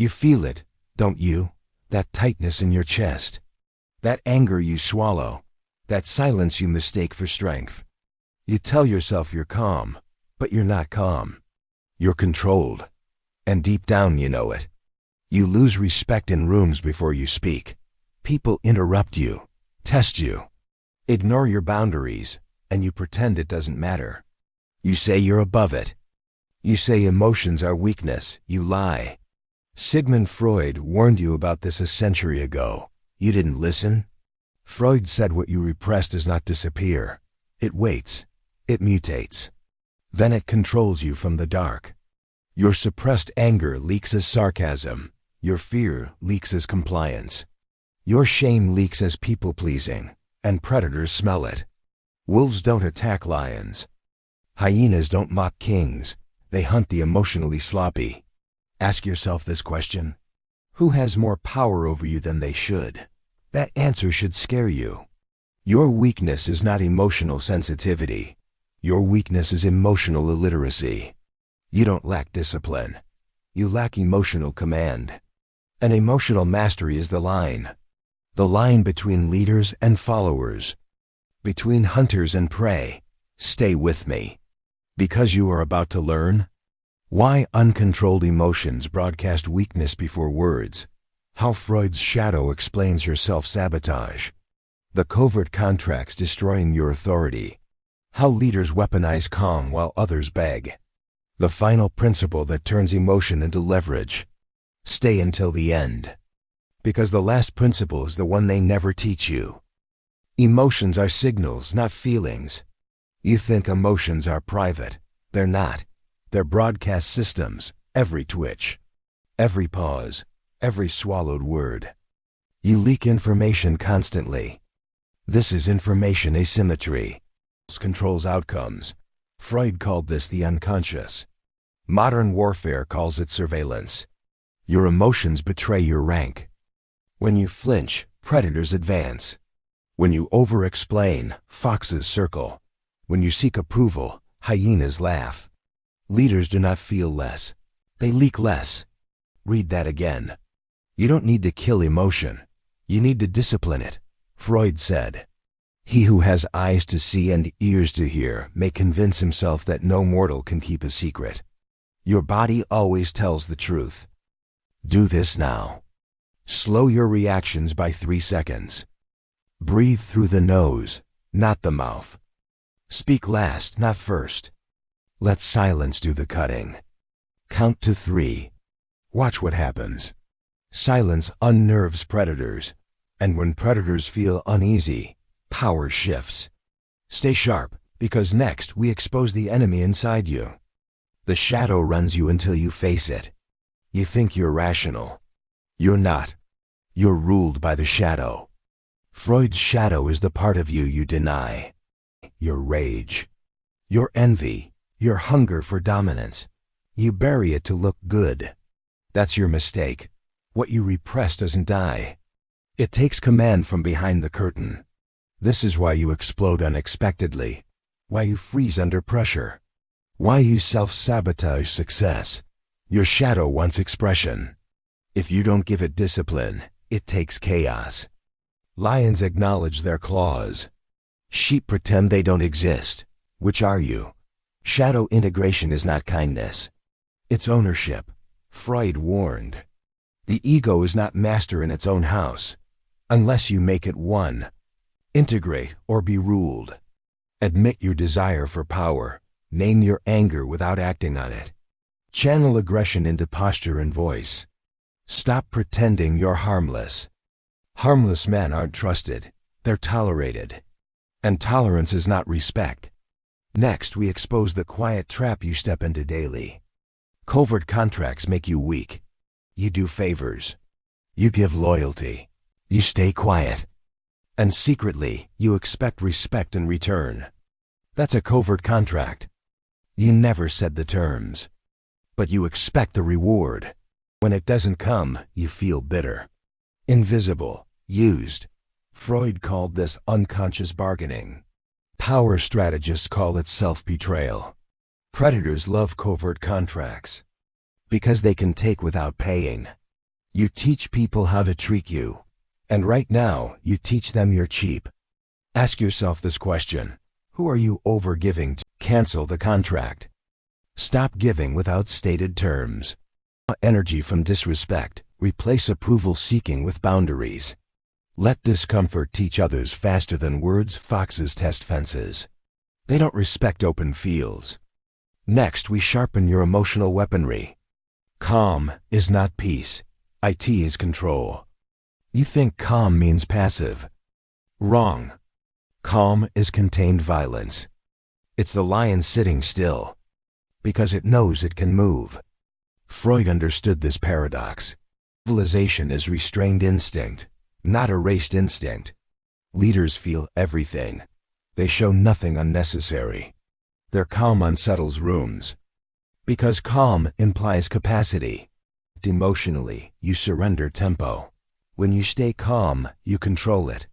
You feel it, don't you? That tightness in your chest. That anger you swallow. That silence you mistake for strength. You tell yourself you're calm, but you're not calm. You're controlled. And deep down you know it. You lose respect in rooms before you speak. People interrupt you, test you, ignore your boundaries, and you pretend it doesn't matter. You say you're above it. You say emotions are weakness. You lie. Sigmund Freud warned you about this a century ago. You didn't listen? Freud said what you repress does not disappear. It waits. It mutates. Then it controls you from the dark. Your suppressed anger leaks as sarcasm. Your fear leaks as compliance. Your shame leaks as people-pleasing, and predators smell it. Wolves don't attack lions. Hyenas don't mock kings. They hunt the emotionally sloppy. Ask yourself this question. Who has more power over you than they should? That answer should scare you. Your weakness is not emotional sensitivity. Your weakness is emotional illiteracy. You don't lack discipline. You lack emotional command. And emotional mastery is the line. The line between leaders and followers. Between hunters and prey. Stay with me. Because you are about to learn why uncontrolled emotions broadcast weakness before words, how Freud's shadow explains your self-sabotage, the covert contracts destroying your authority, how leaders weaponize calm while others beg, the final principle that turns emotion into leverage. Stay until the end. Because the last principle is the one they never teach you. Emotions are signals, not feelings. You think emotions are private. They're not. They're broadcast systems, every twitch, every pause, every swallowed word. You leak information constantly. This is information asymmetry. Controls outcomes. Freud called this the unconscious. Modern warfare calls it surveillance. Your emotions betray your rank. When you flinch, predators advance. When you over-explain, foxes circle. When you seek approval, hyenas laugh. Leaders do not feel less. They leak less. Read that again. You don't need to kill emotion. You need to discipline it. Freud said, "He who has eyes to see and ears to hear may convince himself that no mortal can keep a secret." Your body always tells the truth. Do this now. Slow your reactions by 3 seconds. Breathe through the nose, not the mouth. Speak last, not first. Let silence do the cutting. Count to 3. Watch what happens. Silence unnerves predators, and when predators feel uneasy, power shifts. Stay sharp, because next we expose the enemy inside you. The shadow runs you until you face it. You think you're rational. You're not. You're ruled by the shadow. Freud's shadow is the part of you you deny. Your rage. Your envy. Your hunger for dominance. You bury it to look good. That's your mistake. What you repress doesn't die. It takes command from behind the curtain. This is why you explode unexpectedly. Why you freeze under pressure. Why you self-sabotage success. Your shadow wants expression. If you don't give it discipline, it takes chaos. Lions acknowledge their claws. Sheep pretend they don't exist. Which are you? Shadow integration is not kindness. It's ownership. Freud warned. The ego is not master in its own house, unless you make it one. Integrate or be ruled. Admit your desire for power. Name your anger without acting on it. Channel aggression into posture and voice. Stop pretending you're harmless. Harmless men aren't trusted. They're tolerated. And tolerance is not respect. Next, we expose the quiet trap you step into daily. Covert contracts make you weak. You do favors. You give loyalty. You stay quiet. And secretly, you expect respect in return. That's a covert contract. You never said the terms. But you expect the reward. When it doesn't come, you feel bitter. Invisible. Used. Freud called this unconscious bargaining. Power strategists call it self-betrayal. Predators love covert contracts. Because they can take without paying. You teach people how to treat you. And right now, you teach them you're cheap. Ask yourself this question. Who are you over-giving to? Cancel the contract. Stop giving without stated terms. Energy from disrespect. Replace approval seeking with boundaries. Let discomfort teach others faster than words. Foxes test fences. They don't respect open fields. Next, we sharpen your emotional weaponry. Calm is not peace. It is control. You think calm means passive. Wrong. Calm is contained violence. It's the lion sitting still, because it knows it can move. Freud understood this paradox. Civilization is restrained instinct, not erased instinct. Leaders feel everything. They show nothing unnecessary. Their calm unsettles rooms, because calm implies capacity. Emotionally, you surrender tempo. When you stay calm, you control it.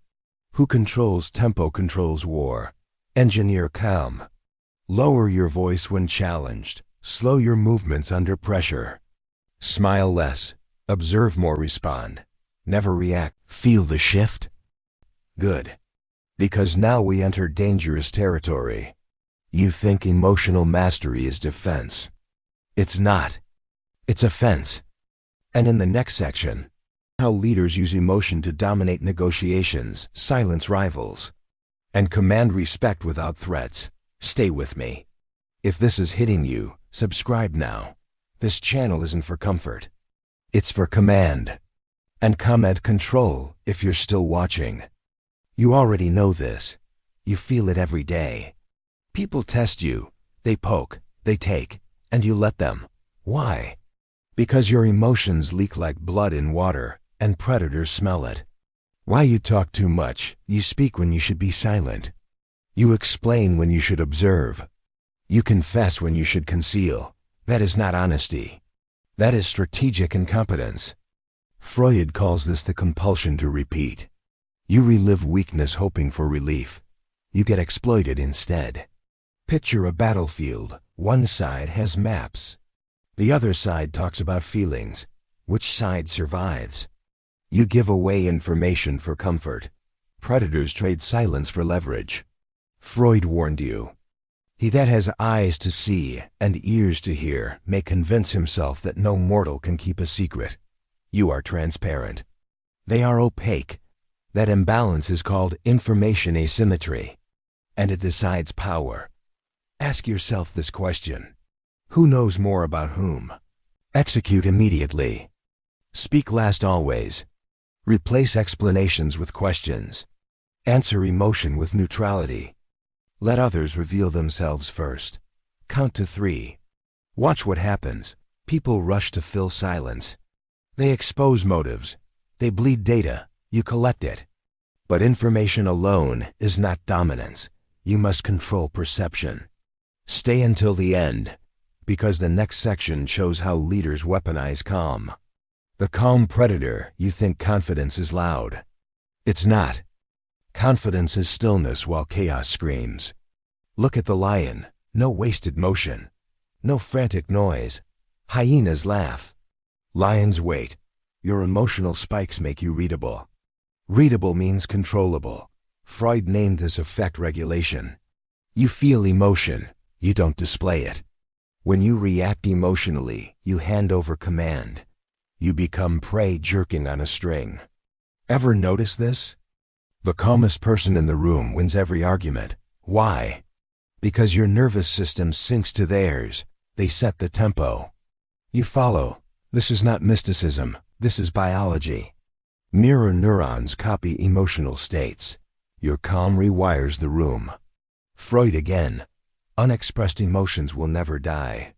Who controls tempo controls war. Engineer calm. Lower your voice when challenged. Slow your movements under pressure. Smile less. Observe more. Respond. Never react. Feel the shift? Good. Because now we enter dangerous territory. You think emotional mastery is defense. It's not. It's offense. And in the next section, how leaders use emotion to dominate negotiations, silence rivals, and command respect without threats. Stay with me. If this is hitting you, subscribe now. This channel isn't for comfort. It's for command. And command control if you're still watching. You already know this. You feel it every day. People test you. They poke, they take, and you let them. Why? Because your emotions leak like blood in water, and predators smell it. Why you talk too much, you speak when you should be silent. You explain when you should observe. You confess when you should conceal. That is not honesty. That is strategic incompetence. Freud calls this the compulsion to repeat. You relive weakness hoping for relief. You get exploited instead. Picture a battlefield. One side has maps. The other side talks about feelings. Which side survives? You give away information for comfort. Predators trade silence for leverage. Freud warned you. He that has eyes to see and ears to hear may convince himself that no mortal can keep a secret. You are transparent. They are opaque. That imbalance is called information asymmetry. And it decides power. Ask yourself this question. Who knows more about whom? Execute immediately. Speak last always. Replace explanations with questions. Answer emotion with neutrality. Let others reveal themselves first. Count to 3. Watch what happens. People rush to fill silence. They expose motives. They bleed data. You collect it. But information alone is not dominance. You must control perception. Stay until the end, because the next section shows how leaders weaponize calm. The calm predator, you think confidence is loud. It's not. Confidence is stillness while chaos screams. Look at the lion. No wasted motion. No frantic noise. Hyenas laugh. Lions wait. Your emotional spikes make you readable. Readable means controllable. Freud named this effect regulation. You feel emotion. You don't display it. When you react emotionally, you hand over command. You become prey jerking on a string. Ever notice this? The calmest person in the room wins every argument. Why? Because your nervous system syncs to theirs. They set the tempo. You follow. This is not mysticism. This is biology. Mirror neurons copy emotional states. Your calm rewires the room. Freud again. Unexpressed emotions will never die.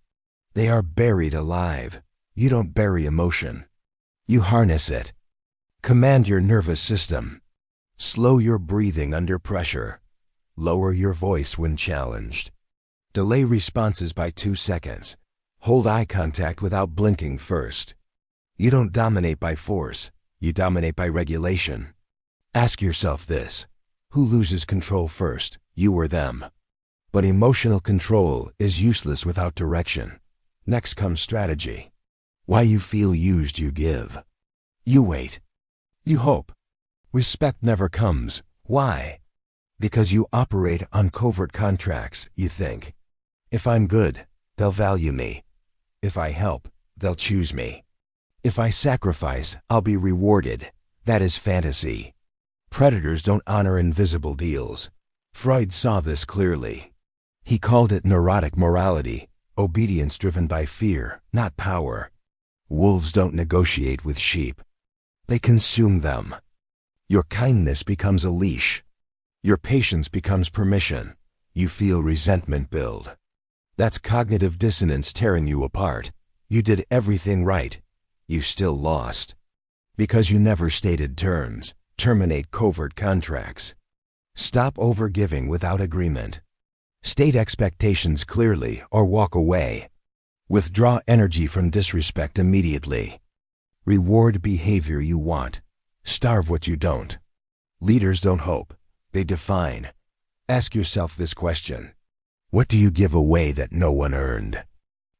They are buried alive. You don't bury emotion. You harness it. Command your nervous system. Slow your breathing under pressure. Lower your voice when challenged. Delay responses by 2 seconds. Hold eye contact without blinking first. You don't dominate by force. You dominate by regulation. Ask yourself this. Who loses control first, you or them? But emotional control is useless without direction. Next comes strategy. Why you feel used, you give. You wait. You hope. Respect never comes. Why? Because you operate on covert contracts, you think. If I'm good, they'll value me. If I help, they'll choose me. If I sacrifice, I'll be rewarded. That is fantasy. Predators don't honor invisible deals. Freud saw this clearly. He called it neurotic morality, obedience driven by fear, not power. Wolves don't negotiate with sheep. They consume them. Your kindness becomes a leash. Your patience becomes permission. You feel resentment build. That's cognitive dissonance tearing you apart. You did everything right. You still lost. Because you never stated terms. Terminate covert contracts. Stop overgiving without agreement. State expectations clearly or walk away. Withdraw energy from disrespect immediately. Reward behavior you want. Starve what you don't. Leaders don't hope. They define. Ask yourself this question. What do you give away that no one earned?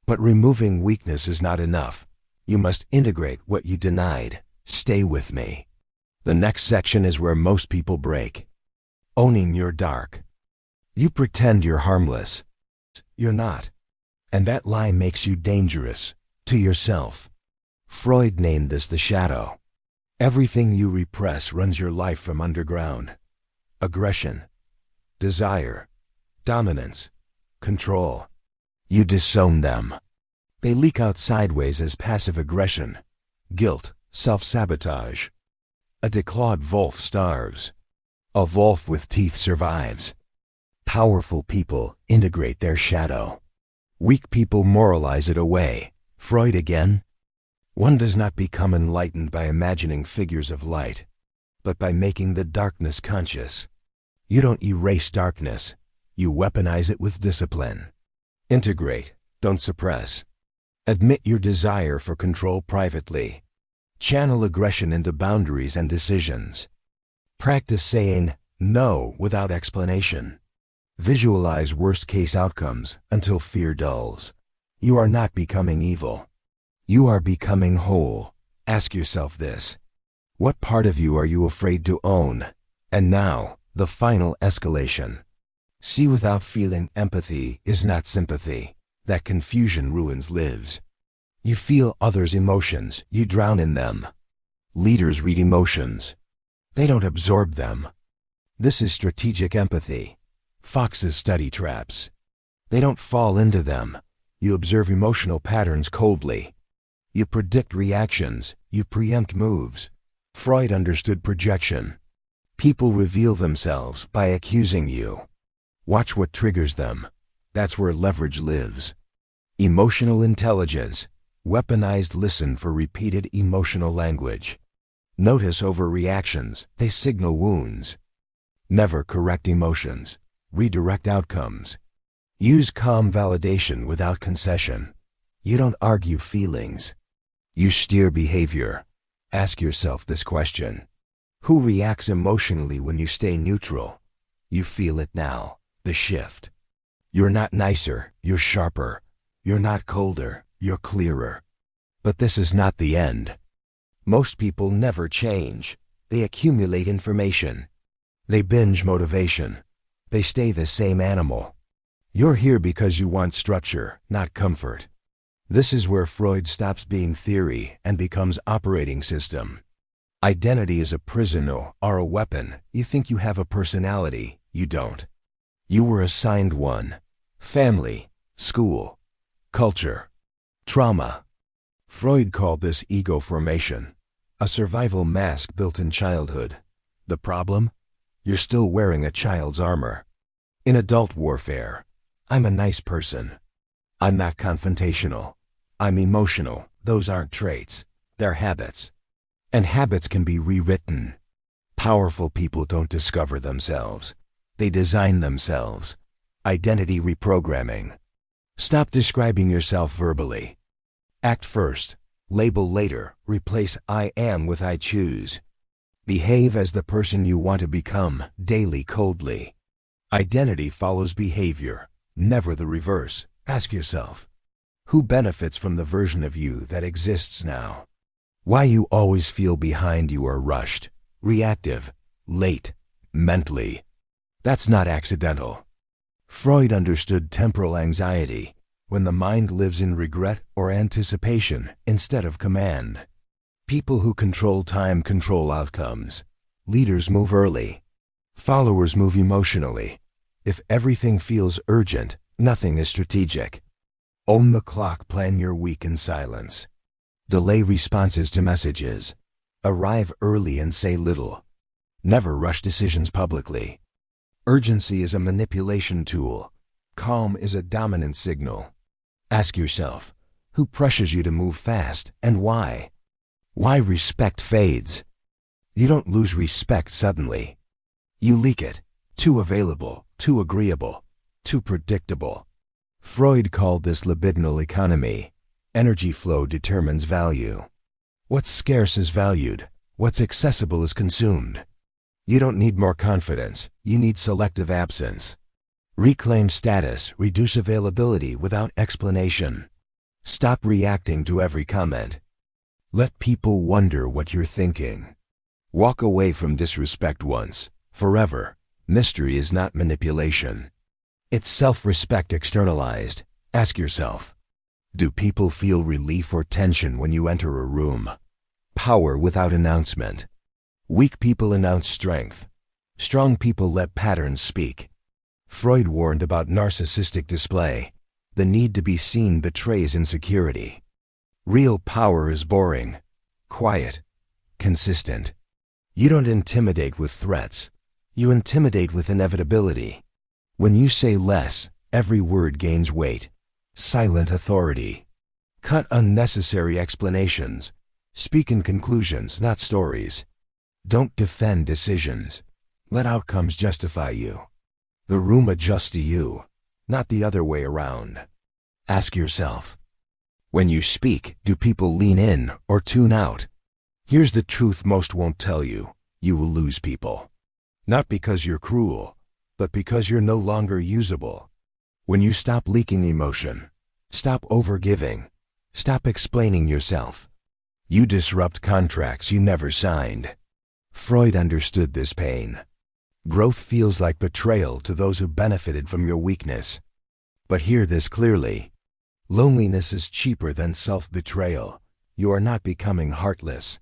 But removing weakness is not enough. You must integrate what you denied. Stay with me. The next section is where most people break. Owning your dark. You pretend you're harmless. You're not. And that lie makes you dangerous to yourself. Freud named this the shadow. Everything you repress runs your life from underground. Aggression, desire, dominance, control. You disown them. They leak out sideways as passive aggression, guilt, self-sabotage. A declawed wolf starves. A wolf with teeth survives. Powerful people integrate their shadow. Weak people moralize it away. Freud again? One does not become enlightened by imagining figures of light, but by making the darkness conscious. You don't erase darkness. You weaponize it with discipline. Integrate, don't suppress. Admit your desire for control privately. Channel aggression into boundaries and decisions. Practice saying no without explanation. Visualize worst-case outcomes until fear dulls. You are not becoming evil. You are becoming whole. Ask yourself this. What part of you are you afraid to own? And now, the final escalation. See without feeling empathy is not sympathy. That confusion ruins lives. You feel others' emotions, you drown in them. Leaders read emotions. They don't absorb them. This is strategic empathy. Foxes study traps. They don't fall into them. You observe emotional patterns coldly. You predict reactions. You preempt moves. Freud understood projection. People reveal themselves by accusing you. Watch what triggers them. That's where leverage lives. Emotional intelligence. Weaponized listen for repeated emotional language. Notice overreactions. They signal wounds. Never correct emotions. Redirect outcomes. Use calm validation without concession. You don't argue feelings. You steer behavior. Ask yourself this question. Who reacts emotionally when you stay neutral? You feel it now. The shift. You're not nicer, you're sharper. You're not colder, you're clearer. But this is not the end. Most people never change. They accumulate information. They binge motivation. They stay the same animal. You're here because you want structure, not comfort. This is where Freud stops being theory and becomes operating system. Identity is a prison or a weapon. You think you have a personality, you don't. You were assigned one. Family, school, culture, trauma. Freud called this ego formation, a survival mask built in childhood. The problem? You're still wearing a child's armor. In adult warfare, I'm a nice person. I'm not confrontational. I'm emotional. Those aren't traits. They're habits. And habits can be rewritten. Powerful people don't discover themselves. They design themselves. Identity reprogramming. Stop describing yourself verbally. Act first. Label later. Replace I am with I choose. Behave as the person you want to become, daily coldly. Identity follows behavior, never the reverse. Ask yourself, who benefits from the version of you that exists now? Why you always feel behind, you are rushed, reactive, late, mentally. That's not accidental. Freud understood temporal anxiety, when the mind lives in regret or anticipation instead of command. People who control time control outcomes. Leaders move early. Followers move emotionally. If everything feels urgent, nothing is strategic. Own the clock, plan your week in silence. Delay responses to messages. Arrive early and say little. Never rush decisions publicly. Urgency is a manipulation tool. Calm is a dominant signal. Ask yourself, who pressures you to move fast and why? Why respect fades? You don't lose respect suddenly. You leak it. Too available, too agreeable, too predictable. Freud called this libidinal economy. Energy flow determines value. What's scarce is valued. What's accessible is consumed. You don't need more confidence. You need selective absence. Reclaim status. Reduce availability without explanation. Stop reacting to every comment. Let people wonder what you're thinking. Walk away from disrespect once, forever. Mystery is not manipulation. It's self-respect externalized. Ask yourself, do people feel relief or tension when you enter a room? Power without announcement. Weak people announce strength. Strong people let patterns speak. Freud warned about narcissistic display. The need to be seen betrays insecurity. Real power is boring, quiet, consistent. You don't intimidate with threats. You intimidate with inevitability. When you say less, every word gains weight. Silent authority. Cut unnecessary explanations. Speak in conclusions, not stories. Don't defend decisions. Let outcomes justify you. The room adjusts to you, not the other way around. Ask yourself, when you speak, do people lean in or tune out? Here's the truth most won't tell you. You will lose people. Not because you're cruel, but because you're no longer usable. When you stop leaking emotion, stop overgiving, stop explaining yourself, you disrupt contracts you never signed. Freud understood this pain. Growth feels like betrayal to those who benefited from your weakness. But hear this clearly. Loneliness is cheaper than self-betrayal. You are not becoming heartless.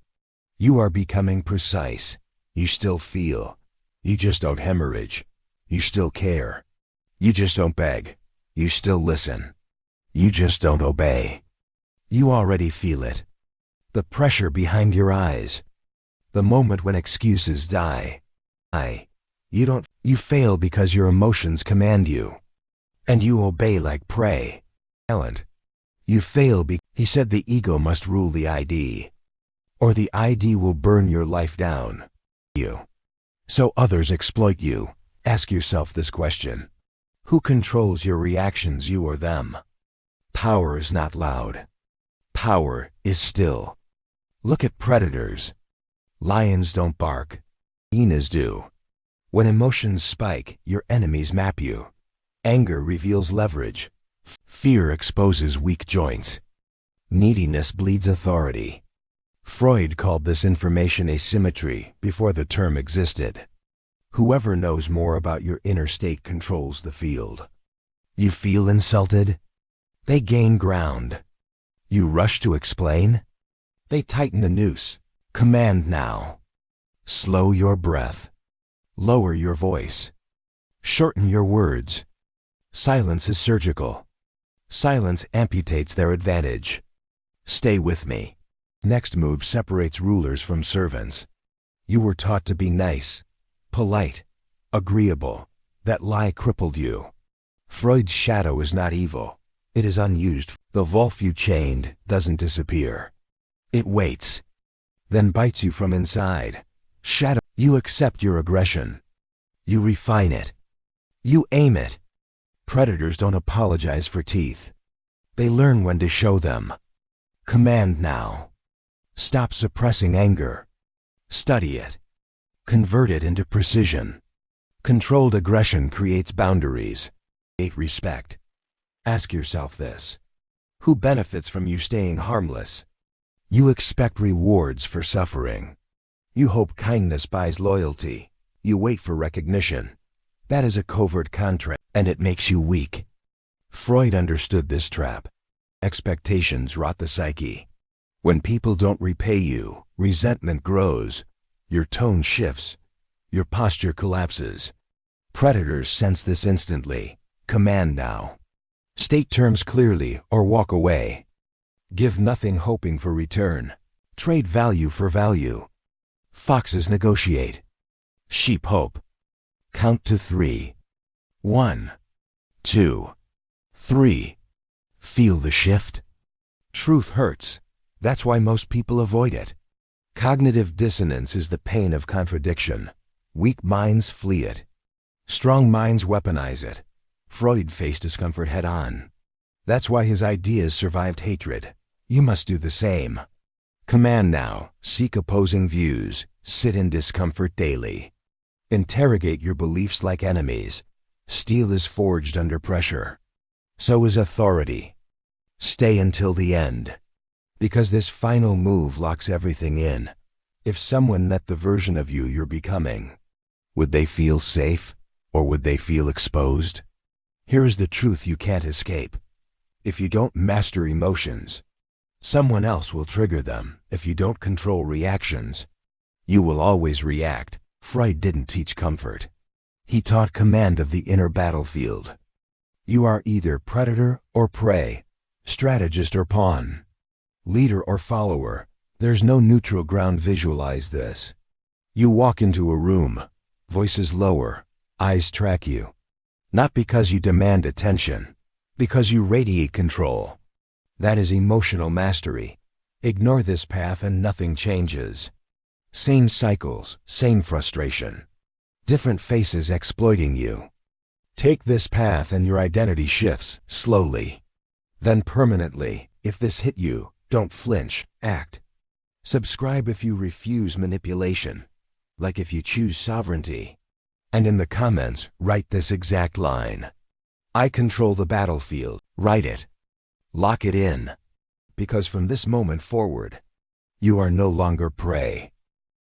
You are becoming precise. You still feel. You just don't hemorrhage. You still care. You just don't beg. You still listen. You just don't obey. You already feel it. The pressure behind your eyes. The moment when excuses die. You fail because your emotions command you. And you obey like prey. Talent. You fail because he said the ego must rule the ID. Or the ID will burn your life down. So others exploit you. Ask yourself this question. Who controls your reactions, you or them? Power is not loud. Power is still. Look at predators. Lions don't bark. Hyenas do. When emotions spike, your enemies map you. Anger reveals leverage. Fear exposes weak joints. Neediness bleeds authority. Freud called this information asymmetry before the term existed. Whoever knows more about your inner state controls the field. You feel insulted? They gain ground. You rush to explain? They tighten the noose. Command now. Slow your breath. Lower your voice. Shorten your words. Silence is surgical. Silence amputates their advantage. Stay with me. Next move separates rulers from servants. You were taught to be nice, polite, agreeable. That lie crippled you. Freud's shadow is not evil. It is unused. The wolf you chained doesn't disappear. It waits, then bites you from inside. Shadow. You accept your aggression. You refine it. You aim it. Predators don't apologize for teeth. They learn when to show them. Command now. Stop suppressing anger. Study it. Convert it into precision. Controlled aggression creates boundaries. Create respect. Ask yourself this. Who benefits from you staying harmless? You expect rewards for suffering. You hope kindness buys loyalty. You wait for recognition. That is a covert contract, and it makes you weak. Freud understood this trap. Expectations rot the psyche. When people don't repay you, resentment grows. Your tone shifts. Your posture collapses. Predators sense this instantly. Command now. State terms clearly or walk away. Give nothing hoping for return. Trade value for value. Foxes negotiate. Sheep hope. Count to 3. 1, 2, 3. Feel the shift? Truth hurts. That's why most people avoid it. Cognitive dissonance is the pain of contradiction. Weak minds flee it. Strong minds weaponize it. Freud faced discomfort head-on. That's why his ideas survived hatred. You must do the same. Command now. Seek opposing views. Sit in discomfort daily. Interrogate your beliefs like enemies. Steel is forged under pressure. So is authority. Stay until the end. Because this final move locks everything in. If someone met the version of you you're becoming, would they feel safe, or would they feel exposed? Here is the truth you can't escape. If you don't master emotions, someone else will trigger them. If you don't control reactions, you will always react. Freud didn't teach comfort. He taught command of the inner battlefield. You are either predator or prey, strategist or pawn, leader or follower. There's no neutral ground. Visualize this. You walk into a room, voices lower, eyes track you. Not because you demand attention, because you radiate control. That is emotional mastery. Ignore this path and nothing changes. Same cycles, same frustration. Different faces exploiting you. Take this path and your identity shifts, slowly. Then permanently. If this hit you, don't flinch, act. Subscribe if you refuse manipulation. Like if you choose sovereignty. And in the comments, write this exact line. I control the battlefield. Write it. Lock it in. Because from this moment forward, you are no longer prey.